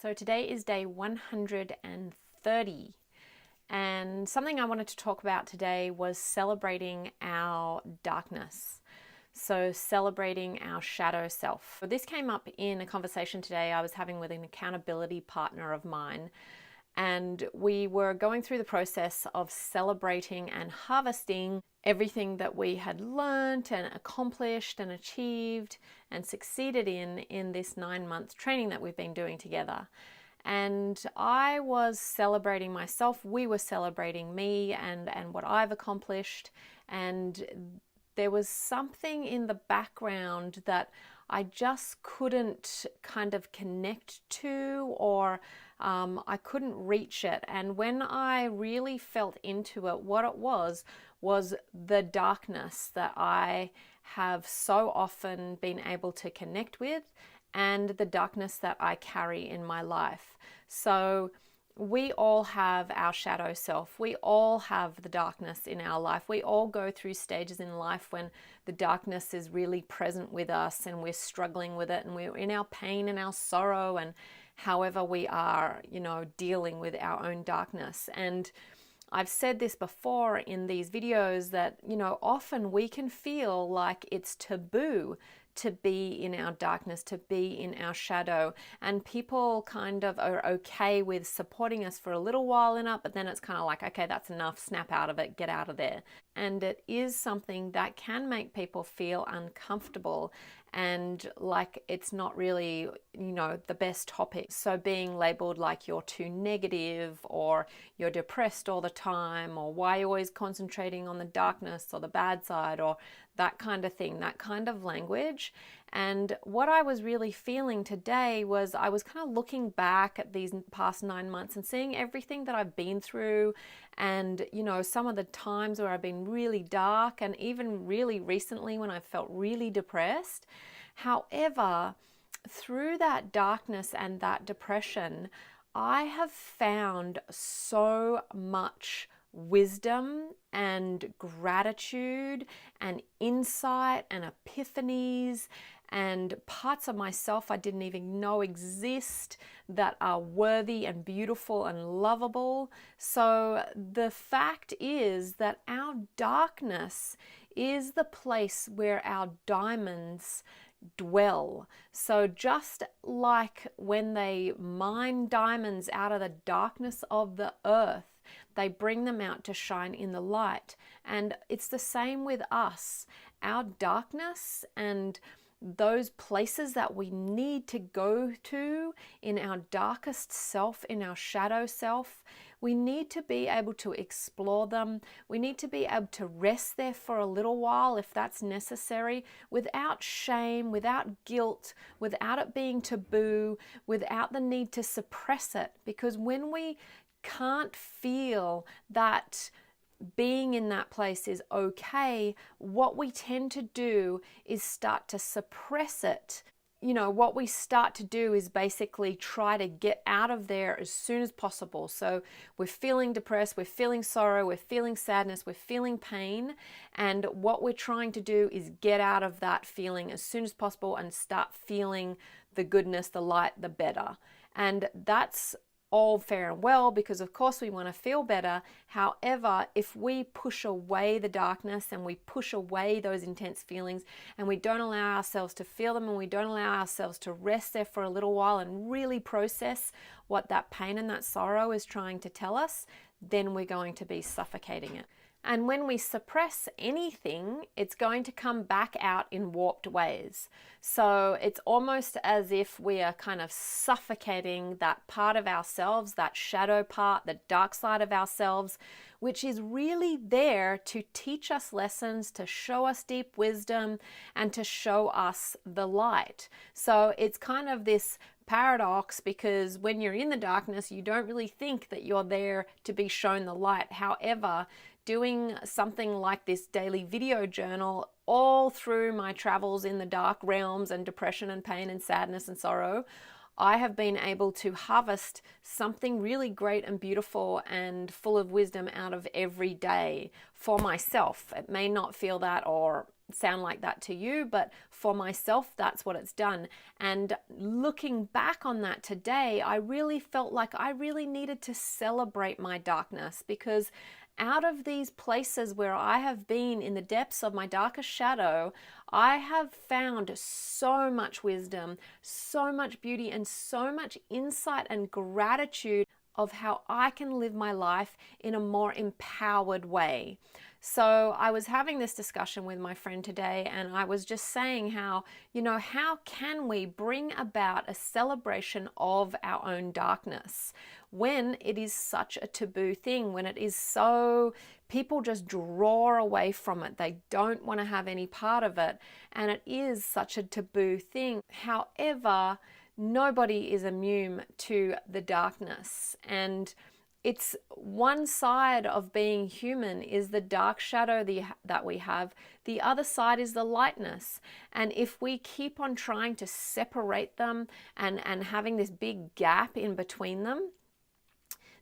So today is day 130, and something I wanted to talk about today was celebrating our darkness. So celebrating our shadow self. This came up in a conversation today I was having with an accountability partner of mine, and we were going through the process of celebrating and harvesting everything that we had learned and accomplished and achieved and succeeded in this 9-month training that we've been doing together. And I was celebrating myself, we were celebrating me and what I've accomplished, and there was something in the background that I just couldn't kind of connect to, or I couldn't reach it. And when I really felt into it, what it was the darkness that I have so often been able to connect with, and the darkness that I carry in my life. So we all have our shadow self. We all have the darkness in our life. We all go through stages in life when the darkness is really present with us and we're struggling with it, and we're in our pain and our sorrow, and however we are, dealing with our own darkness. And I've said this before in these videos that, often we can feel like it's taboo to be in our darkness, to be in our shadow. And people kind of are okay with supporting us for a little while in it, but then it's kind of like, okay, that's enough, snap out of it, get out of there. And it is something that can make people feel uncomfortable and like it's not really, the best topic. So being labeled like you're too negative, or you're depressed all the time, or why you're always concentrating on the darkness or the bad side, or that kind of thing, that kind of language. And what I was really feeling today was I was kind of looking back at these past 9 months and seeing everything that I've been through, and some of the times where I've been really dark, and even really recently when I felt really depressed. However, through that darkness and that depression, I have found so much wisdom and gratitude and insight and epiphanies and parts of myself I didn't even know exist that are worthy and beautiful and lovable. So the fact is that our darkness is the place where our diamonds dwell. So just like when they mine diamonds out of the darkness of the earth, they bring them out to shine in the light. And it's the same with us. Our darkness and those places that we need to go to in our darkest self, in our shadow self, we need to be able to explore them. We need to be able to rest there for a little while if that's necessary, without shame, without guilt, without it being taboo, without the need to suppress it. Because when we can't feel that being in that place is okay, what we tend to do is start to suppress it. What we start to do is basically try to get out of there as soon as possible. So we're feeling depressed, we're feeling sorrow, we're feeling sadness, we're feeling pain. And what we're trying to do is get out of that feeling as soon as possible and start feeling the goodness, the light, the better. And that's all fair and well, because of course we want to feel better. However, if we push away the darkness and we push away those intense feelings, and we don't allow ourselves to feel them, and we don't allow ourselves to rest there for a little while and really process what that pain and that sorrow is trying to tell us, then we're going to be suffocating it. And when we suppress anything, it's going to come back out in warped ways. So it's almost as if we are kind of suffocating that part of ourselves, that shadow part, the dark side of ourselves, which is really there to teach us lessons, to show us deep wisdom, and to show us the light. So it's kind of this paradox, because when you're in the darkness, you don't really think that you're there to be shown the light. However, doing something like this daily video journal all through my travels in the dark realms and depression and pain and sadness and sorrow, I have been able to harvest something really great and beautiful and full of wisdom out of every day for myself. It may not feel that, or sound like that to you, but for myself, that's what it's done. And looking back on that today, I really felt like I really needed to celebrate my darkness, because out of these places where I have been in the depths of my darkest shadow, I have found so much wisdom, so much beauty, and so much insight and gratitude of how I can live my life in a more empowered way. So I was having this discussion with my friend today, and I was just saying how, how can we bring about a celebration of our own darkness when it is such a taboo thing, when it is so, people just draw away from it. They don't want to have any part of it, and it is such a taboo thing. However, nobody is immune to the darkness, and it's one side of being human is the dark shadow that we have. The other side is the lightness. And if we keep on trying to separate them and having this big gap in between them,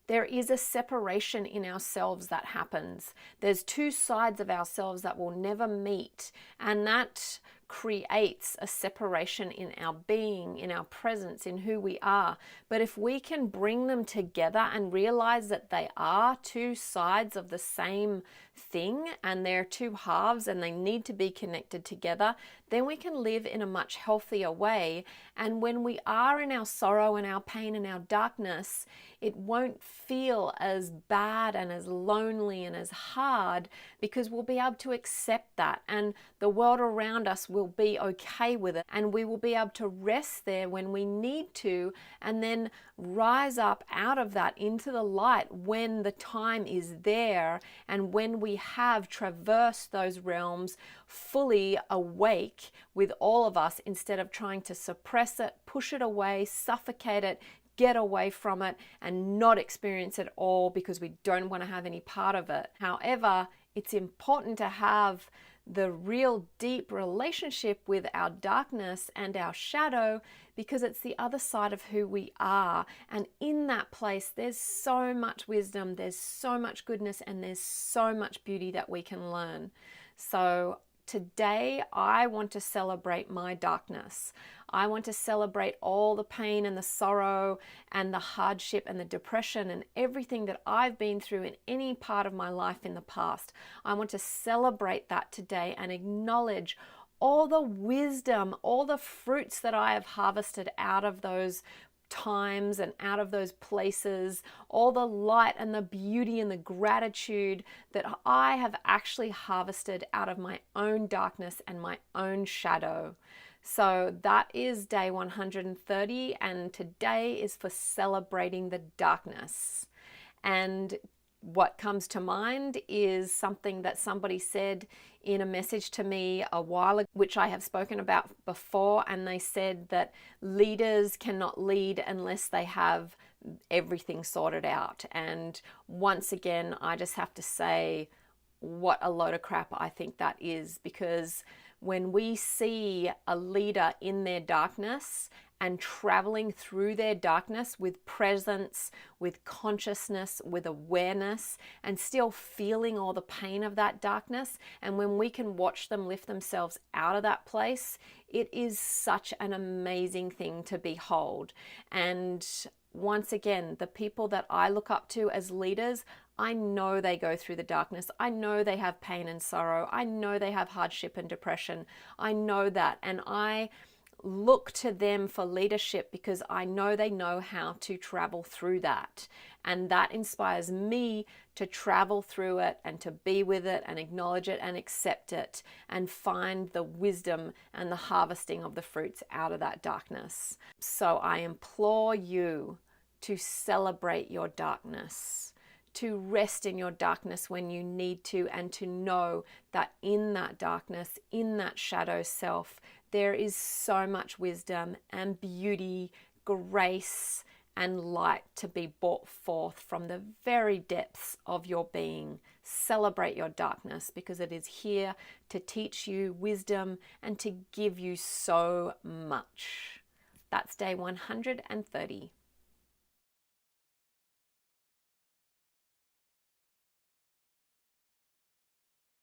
there is a separation in ourselves that happens. There's two sides of ourselves that will never meet, and that creates a separation in our being, in our presence, in who we are. But if we can bring them together and realize that they are two sides of the same thing, and they're two halves and they need to be connected together, then we can live in a much healthier way. And when we are in our sorrow and our pain and our darkness, it won't feel as bad and as lonely and as hard, because we'll be able to accept that, and the world around us will be okay with it, and we will be able to rest there when we need to, and then rise up out of that into the light when the time is there, and when we have traversed those realms fully awake with all of us, instead of trying to suppress it, push it away, suffocate it, get away from it, and not experience it all because we don't want to have any part of it. However, it's important to have the real deep relationship with our darkness and our shadow, because it's the other side of who we are. And in that place, there's so much wisdom, there's so much goodness, and there's so much beauty that we can learn. So today, I want to celebrate my darkness. I want to celebrate all the pain and the sorrow and the hardship and the depression and everything that I've been through in any part of my life in the past. I want to celebrate that today and acknowledge all the wisdom, all the fruits that I have harvested out of those times and out of those places, all the light and the beauty and the gratitude that I have actually harvested out of my own darkness and my own shadow. So that is day 130, and today is for celebrating the darkness. And what comes to mind is something that somebody said in a message to me a while ago, which I have spoken about before, and they said that leaders cannot lead unless they have everything sorted out. And once again, I just have to say what a load of crap I think that is, because when we see a leader in their darkness and traveling through their darkness with presence, with consciousness, with awareness, and still feeling all the pain of that darkness, and when we can watch them lift themselves out of that place, it is such an amazing thing to behold. And once again, the people that I look up to as leaders, I know they go through the darkness. I know they have pain and sorrow. I know they have hardship and depression. I know that. And I look to them for leadership because I know they know how to travel through that. And that inspires me to travel through it and to be with it and acknowledge it and accept it and find the wisdom and the harvesting of the fruits out of that darkness. So I implore you to celebrate your darkness, to rest in your darkness when you need to, and to know that in that darkness, in that shadow self, there is so much wisdom and beauty, grace, and light to be brought forth from the very depths of your being. Celebrate your darkness, because it is here to teach you wisdom and to give you so much. That's day 130.